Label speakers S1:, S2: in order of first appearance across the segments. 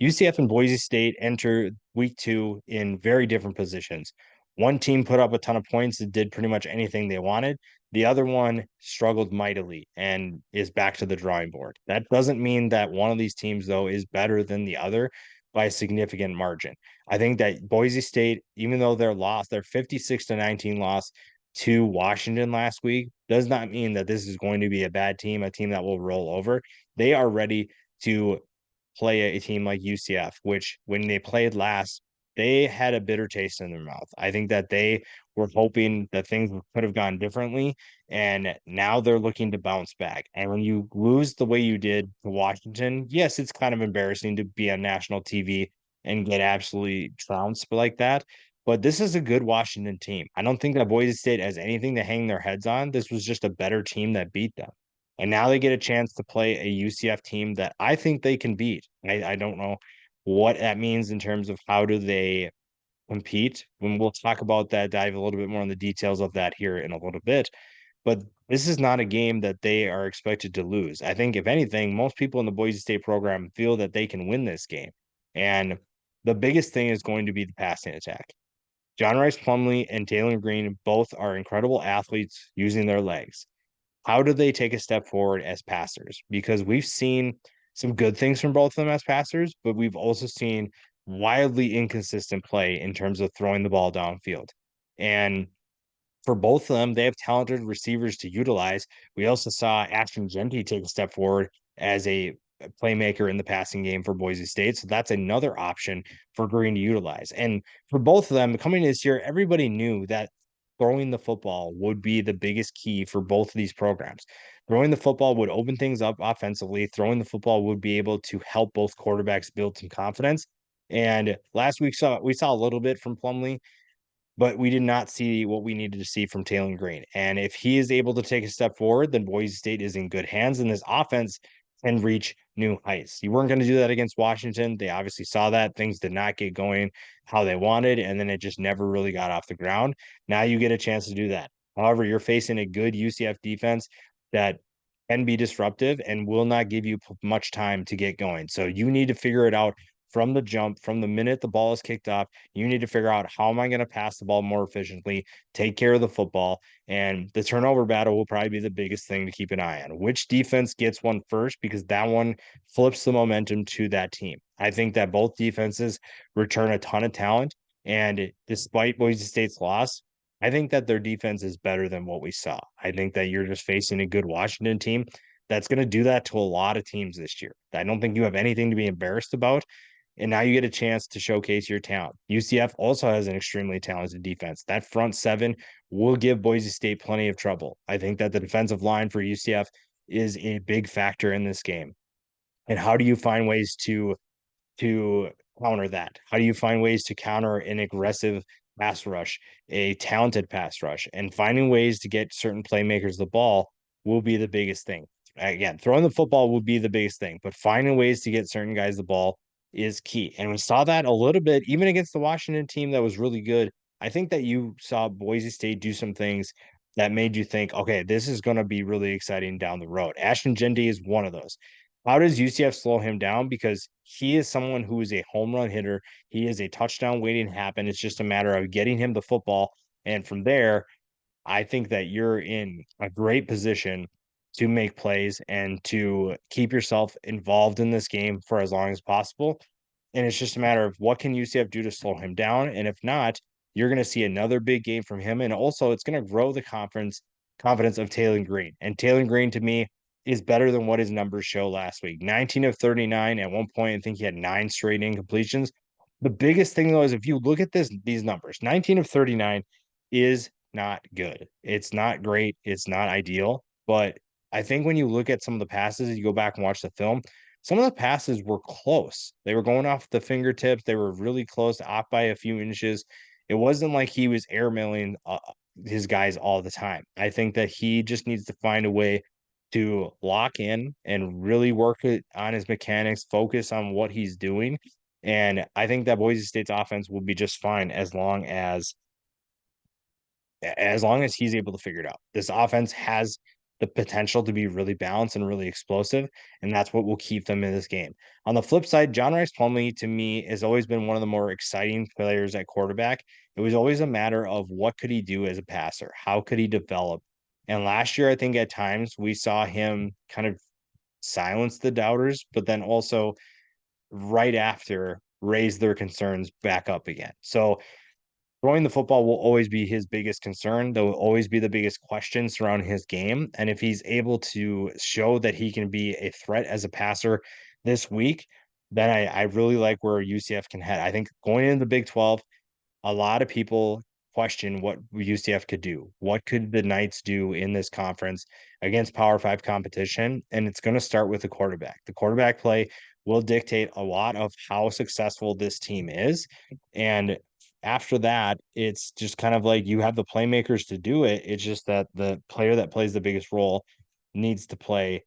S1: UCF and Boise State enter week two in very different positions. One team put up a ton of points and did pretty much anything they wanted. The other one struggled mightily and is back to the drawing board. That doesn't mean that one of these teams, though, is better than the other by a significant margin. I think that Boise State, even though their 56-19 loss to Washington last week, does not mean that this is going to be a bad team, a team that will roll over. They are ready to play a team like UCF, which when they played last, they had a bitter taste in their mouth. I think that they were hoping that things could have gone differently, and now they're looking to bounce back. And when you lose the way you did to Washington, yes, it's kind of embarrassing to be on national TV and get absolutely trounced like that. But this is a good Washington team. I don't think that Boise State has anything to hang their heads on. This was just a better team that beat them. And now they get a chance to play a UCF team that I think they can beat. I don't know what that means in terms of how do they compete. When we'll talk about that, dive a little bit more on the details of that here in a little bit. But this is not a game that they are expected to lose. I think, if anything, most people in the Boise State program feel that they can win this game. And the biggest thing is going to be the passing attack. John Rice Plumlee and Taylor Green both are incredible athletes using their legs. How do they take a step forward as passers? Because we've seen some good things from both of them as passers, but we've also seen wildly inconsistent play in terms of throwing the ball downfield. And for both of them, they have talented receivers to utilize. We also saw Ashton Jeanty take a step forward as a playmaker in the passing game for Boise State. So that's another option for Green to utilize. And for both of them coming this year, everybody knew that throwing the football would be the biggest key for both of these programs. Throwing the football would open things up offensively. Throwing the football would be able to help both quarterbacks build some confidence. And last week we saw a little bit from Plumlee, but we did not see what we needed to see from Taylor Green. And if he is able to take a step forward, then Boise State is in good hands, and this offense can reach new heights. You weren't going to do that against Washington. They obviously saw that things did not get going how they wanted, and then it just never really got off the ground. Now you get a chance to do that. However, you're facing a good UCF defense that can be disruptive and will not give you much time to get going. So you need to figure it out from the jump, from the minute the ball is kicked off. You need to figure out, how am I going to pass the ball more efficiently, take care of the football, and the turnover battle will probably be the biggest thing to keep an eye on. Which defense gets one first, because that one flips the momentum to that team. I think that both defenses return a ton of talent, and despite Boise State's loss, I think that their defense is better than what we saw. I think that you're just facing a good Washington team that's going to do that to a lot of teams this year. I don't think you have anything to be embarrassed about, and now you get a chance to showcase your talent. UCF also has an extremely talented defense. That front seven will give Boise State plenty of trouble. I think that the defensive line for UCF is a big factor in this game. And how do you find ways to counter that? How do you find ways to counter an aggressive pass rush, a talented pass rush, and finding ways to get certain playmakers the ball will be the biggest thing. Again, throwing the football would be the biggest thing, but finding ways to get certain guys the ball is key. And we saw that a little bit even against the Washington team that was really good. I think that you saw Boise State do some things that made you think, okay, this is going to be really exciting down the road. Ashton Jeanty is one of those. How does UCF slow him down? Because he is someone who is a home run hitter. He is a touchdown waiting to happen. It's just a matter of getting him the football. And from there, I think that you're in a great position to make plays and to keep yourself involved in this game for as long as possible. And it's just a matter of, what can UCF do to slow him down? And if not, you're going to see another big game from him. And also, it's going to grow the confidence of Taylor Green. And Taylor Green, to me, is better than what his numbers show last week. 19 of 39. At one point, I think he had 9 straight incompletions. The biggest thing, though, is if you look at these numbers, 19 of 39 is not good. It's not great. It's not ideal. But I think when you look at some of the passes, you go back and watch the film, some of the passes were close. They were going off the fingertips. They were really close, off by a few inches. It wasn't like he was airmailing his guys all the time. I think that he just needs to find a way to lock in and really work on his mechanics, focus on what he's doing. And I think that Boise State's offense will be just fine as long as he's able to figure it out. This offense has the potential to be really balanced and really explosive, and that's what will keep them in this game. On the flip side, John Rice Plumlee to me has always been one of the more exciting players at quarterback. It was always a matter of what could he do as a passer? How could he develop? And last year, I think at times we saw him kind of silence the doubters, but then also right after raise their concerns back up again. So throwing the football will always be his biggest concern. There will always be the biggest question surrounding his game. And if he's able to show that he can be a threat as a passer this week, then I really like where UCF can head. I think going into the Big 12, a lot of people question what UCF could do. What could the Knights do in this conference against Power Five competition? And it's going to start with the quarterback. The quarterback play will dictate a lot of how successful this team is. And after that, it's just kind of like you have the playmakers to do it. It's just that the player that plays the biggest role needs to play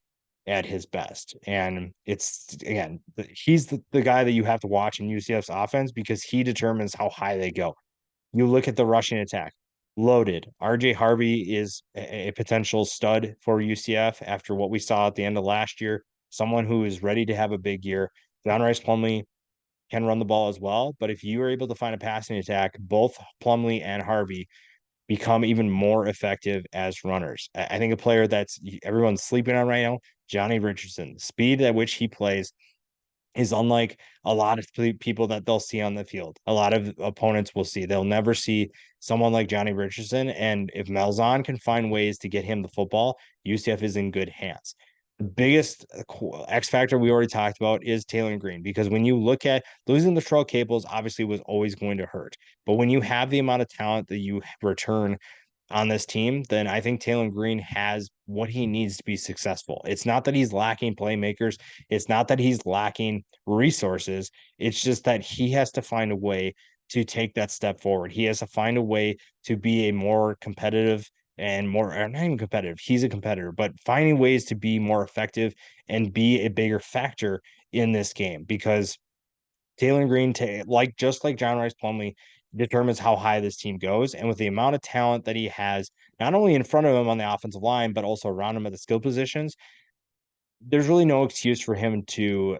S1: at his best. And it's again, he's the guy that you have to watch in UCF's offense because he determines how high they go. You look at the rushing attack, loaded. RJ Harvey is a potential stud for UCF after what we saw at the end of last year. Someone who is ready to have a big year. John Rice Plumlee can run the ball as well, but if you are able to find a passing attack, both Plumlee and Harvey become even more effective as runners. I think a player that's everyone's sleeping on right now, Johnny Richardson. The speed at which he plays is unlike a lot of people that they'll see on the field. A lot of opponents will see. They'll never see someone like Johnny Richardson. And if Malzahn can find ways to get him the football, UCF is in good hands. The biggest X factor we already talked about is Taylor Green, because when you look at losing the Terrell Cables, obviously was always going to hurt. But when you have the amount of talent that you return on this team, then I think Taylor Green has what he needs to be successful. It's not that he's lacking playmakers. It's not that he's lacking resources. It's just that he has to find a way to take that step forward. He has to find a way to be a more competitive and more, or not even competitive. He's a competitor, but finding ways to be more effective and be a bigger factor in this game because Taylor Green, like just like John Rice Plumlee, determines how high this team goes. And with the amount of talent that he has, not only in front of him on the offensive line, but also around him at the skill positions, there's really no excuse for him to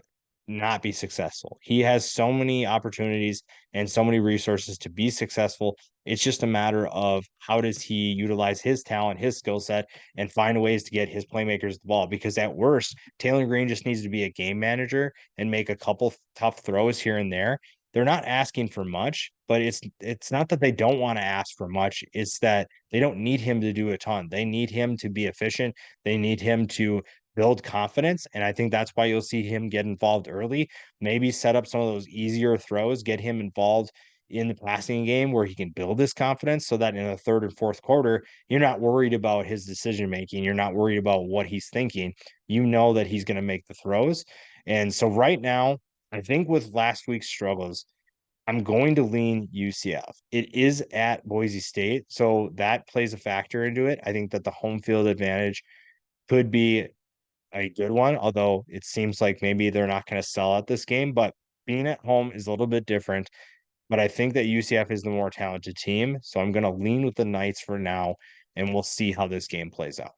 S1: not be successful. He has so many opportunities and so many resources to be successful. It's just a matter of how does he utilize his talent, his skill set, and find ways to get his playmakers the ball. Because at worst, Taylor Green just needs to be a game manager and make a couple tough throws here and there. They're not asking for much, but it's not that they don't want to ask for much. It's that they don't need him to do a ton. They need him to be efficient. They need him to build confidence. And I think that's why you'll see him get involved early, maybe set up some of those easier throws, get him involved in the passing game where he can build his confidence so that in the third and fourth quarter, you're not worried about his decision making. You're not worried about what he's thinking. You know that he's going to make the throws. And so right now, I think with last week's struggles, I'm going to lean UCF. It is at Boise State, so that plays a factor into it. I think that the home field advantage could be a good one, although it seems like maybe they're not going to sell out this game. But being at home is a little bit different. But I think that UCF is the more talented team. So I'm going to lean with the Knights for now, and we'll see how this game plays out.